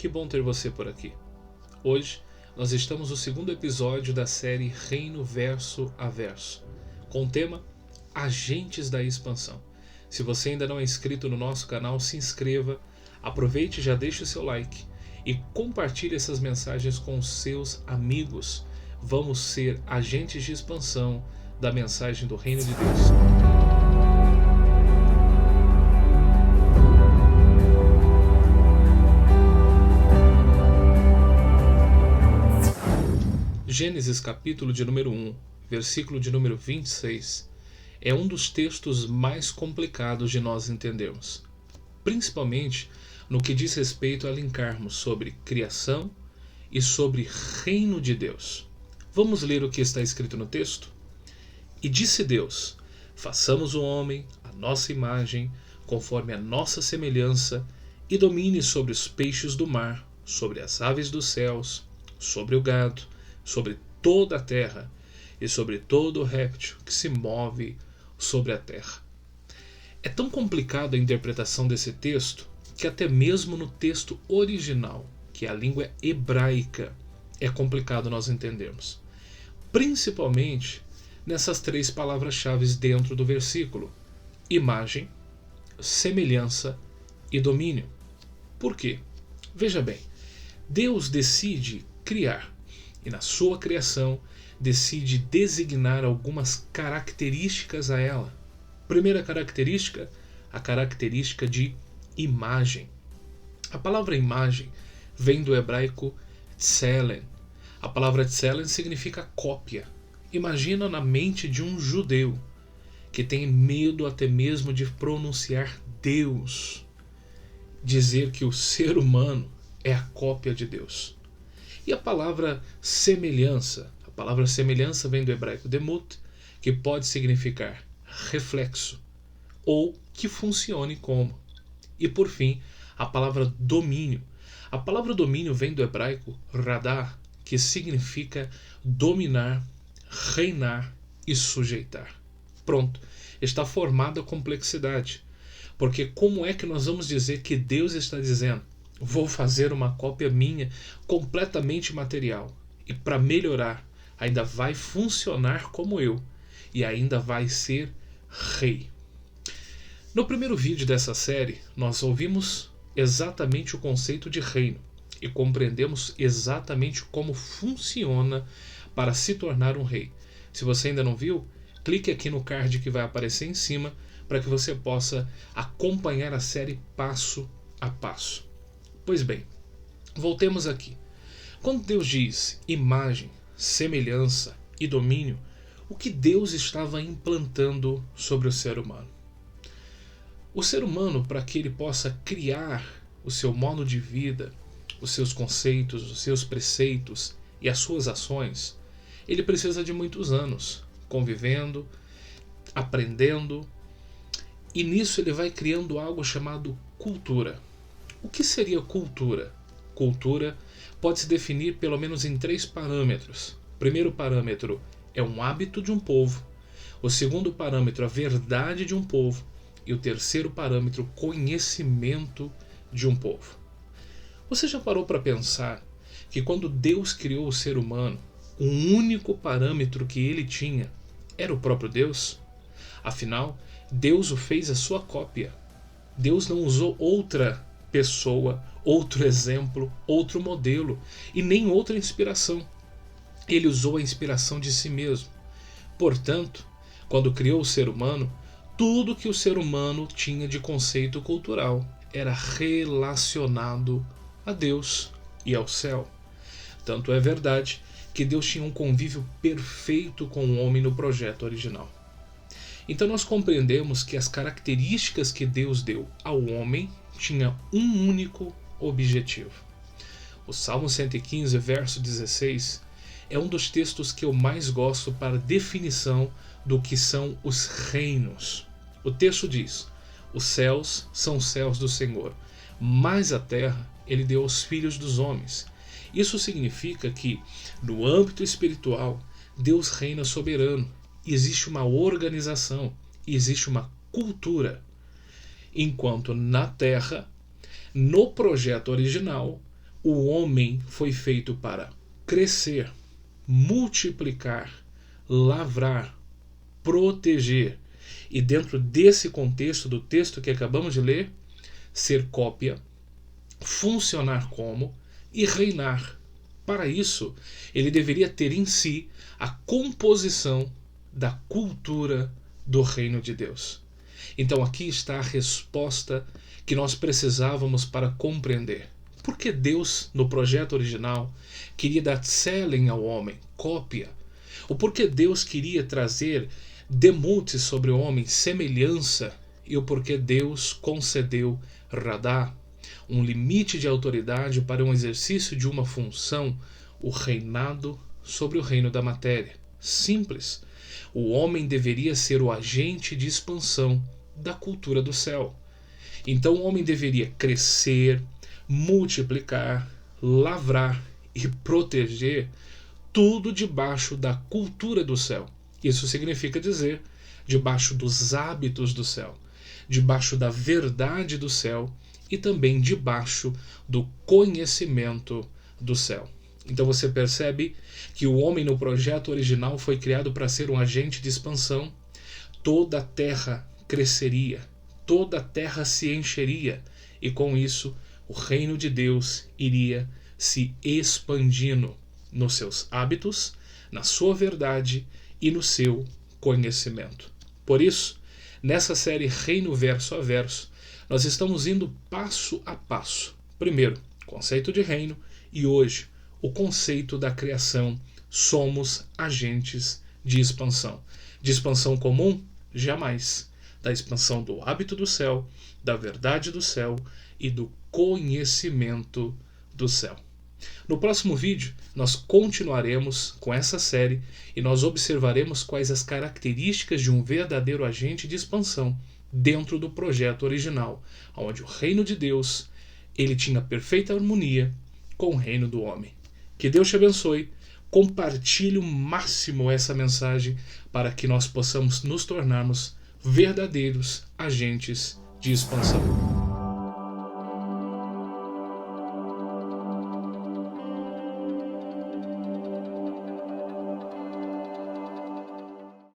Que bom ter você por aqui. Hoje nós estamos no segundo episódio da série Reino Verso a Verso, com o tema Agentes da Expansão. Se você ainda não é inscrito no nosso canal, se inscreva, aproveite e já deixe o seu like e compartilhe essas mensagens com os seus amigos. Vamos ser agentes de expansão da mensagem do Reino de Deus. Gênesis capítulo de número 1, versículo de número 26, é um dos textos mais complicados de nós entendermos, principalmente no que diz respeito a linkarmos sobre criação e sobre reino de Deus. Vamos ler o que está escrito no texto? E disse Deus: façamos o homem à nossa imagem, conforme a nossa semelhança, e domine sobre os peixes do mar, sobre as aves dos céus, sobre o gado, sobre toda a terra e sobre todo réptil que se move sobre a terra. É tão complicada a interpretação desse texto que até mesmo no texto original, que é a língua hebraica, é complicado nós entendermos. Principalmente nessas três palavras-chave dentro do versículo: imagem, semelhança e domínio. Por quê? Veja bem, Deus decide criar e na sua criação decide designar algumas características a ela. Primeira característica, a característica de imagem. A palavra imagem vem do hebraico tselen. A palavra tselen significa cópia. Imagina na mente de um judeu que tem medo até mesmo de pronunciar Deus, dizer que o ser humano é a cópia de Deus. E a palavra semelhança vem do hebraico demut, que pode significar reflexo, ou que funcione como. E por fim, a palavra domínio. A palavra domínio vem do hebraico radar, que significa dominar, reinar e sujeitar. Pronto, está formada a complexidade. Porque como é que nós vamos dizer que Deus está dizendo: vou fazer uma cópia minha completamente material e para melhorar ainda vai funcionar como eu e ainda vai ser rei. No primeiro vídeo dessa série nós ouvimos exatamente o conceito de reino e compreendemos exatamente como funciona para se tornar um rei. Se você ainda não viu, clique aqui no card que vai aparecer em cima para que você possa acompanhar a série passo a passo. Pois bem, voltemos aqui. Quando Deus diz imagem, semelhança e domínio, o que Deus estava implantando sobre o ser humano? O ser humano, para que ele possa criar o seu modo de vida, os seus conceitos, os seus preceitos e as suas ações, ele precisa de muitos anos convivendo, aprendendo, e nisso ele vai criando algo chamado cultura. O que seria cultura? Cultura pode se definir pelo menos em 3 parâmetros. O primeiro parâmetro é um hábito de um povo. O segundo parâmetro, a verdade de um povo. E o terceiro parâmetro, conhecimento de um povo. Você já parou para pensar que quando Deus criou o ser humano, o único parâmetro que ele tinha era o próprio Deus? Afinal, Deus o fez a sua cópia. Deus não usou outra pessoa, outro exemplo, outro modelo e nem outra inspiração. Ele usou a inspiração de si mesmo. Portanto, quando criou o ser humano, tudo que o ser humano tinha de conceito cultural era relacionado a Deus e ao céu. Tanto é verdade que Deus tinha um convívio perfeito com o homem no projeto original. Então nós compreendemos que as características que Deus deu ao homem tinha um único objetivo. O Salmo 115, verso 16, é um dos textos que eu mais gosto para definição do que são os reinos. O texto diz: os céus são os céus do Senhor, mas a terra ele deu aos filhos dos homens. Isso significa que, no âmbito espiritual, Deus reina soberano. Existe uma organização, existe uma cultura. Enquanto na Terra, no projeto original, O homem foi feito para crescer, multiplicar, lavrar, proteger. E dentro desse contexto do texto que acabamos de ler, ser cópia, funcionar como e reinar. Para isso, ele deveria ter em si a composição da cultura do reino de Deus. Então aqui está a resposta que nós precisávamos para compreender. Por que Deus, no projeto original, queria dar Tselen ao homem, cópia? O porquê Deus queria trazer demute sobre o homem, semelhança? E o porquê Deus concedeu Radá, um limite de autoridade para um exercício de uma função, o reinado sobre o reino da matéria. Simples. O homem deveria ser o agente de expansão da cultura do céu. Então o homem deveria crescer, multiplicar, lavrar e proteger tudo debaixo da cultura do céu. Isso significa dizer, debaixo dos hábitos do céu, debaixo da verdade do céu e também debaixo do conhecimento do céu. Então você percebe que o homem no projeto original foi criado para ser um agente de expansão. Toda a terra cresceria, toda a terra se encheria e com isso o reino de Deus iria se expandindo nos seus hábitos, na sua verdade e no seu conhecimento. Por isso, nessa série Reino Verso a Verso, nós estamos indo passo a passo. Primeiro, conceito de reino e hoje, o conceito da criação. Somos agentes de expansão. De expansão comum? Jamais. Da expansão do hábito do céu, da verdade do céu e do conhecimento do céu. No próximo vídeo, nós continuaremos com essa série e nós observaremos quais as características de um verdadeiro agente de expansão dentro do projeto original, onde o reino de Deus ele tinha perfeita harmonia com o reino do homem. Que Deus te abençoe. Compartilhe o máximo essa mensagem para que nós possamos nos tornarmos verdadeiros agentes de expansão.